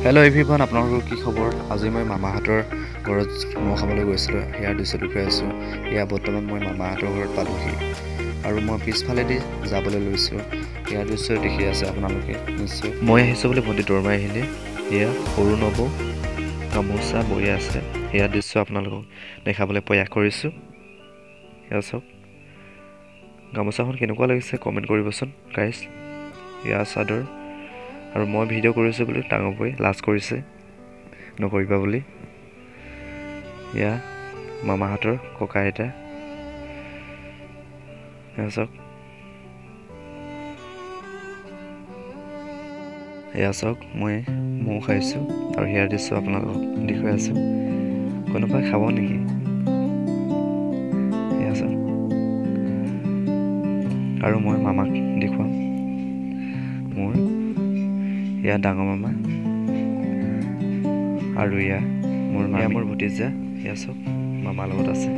Hello' everyone, আপোনালোকৰ কি খবৰ? আজি মই মামাহঁতৰ ঘৰত ম'হ খাবলৈ গৈছিলোঁ। সেয়াৰ দৃশ্য দেখুৱাই আছোঁ। এয়া বৰ্তমান মই মামাহঁতৰ ঘৰত পালোহি আৰু মই পিছফালেদি যাবলৈ লৈছোঁ। ইয়াৰ দৃশ্য দেখি আছে আপোনালোকে নিশ্চয়। মই আহিছোঁ বুলি ভণ্টি দৌৰ মাৰি আহিলে। এয়া সৰু নবৌ গামোচা বৈ আছে। সেয়া দৃশ্য আপোনালোকক দেখাবলৈ প্ৰয়াস কৰিছোঁ। এয়া চাওক, গামোচাখন কেনেকুৱা লাগিছে কমেণ্ট কৰিবচোন গাইজ। এয়া চাদৰ, আৰু মই ভিডিঅ' কৰিছোঁ বুলি ডাঙৰ বৈ লাজ কৰিছে, নকৰিবা বুলি। এয়া মামাহঁতৰ ককা আইতা। এয়া চাওক, এয়া চাওক, মই ম'হ খাইছোঁ আৰু সেয়াৰ দৃশ্য আপোনালোকক দেখুৱাই আছোঁ। কোনোবাই খাব নেকি? এয়া চাওক, আৰু মই মামাক দেখুৱাম মোৰ। এয়া ডাঙৰ মামা আৰু এয়া মোৰ ভতিজা। এয়া চাওক, মামাৰ লগত আছে।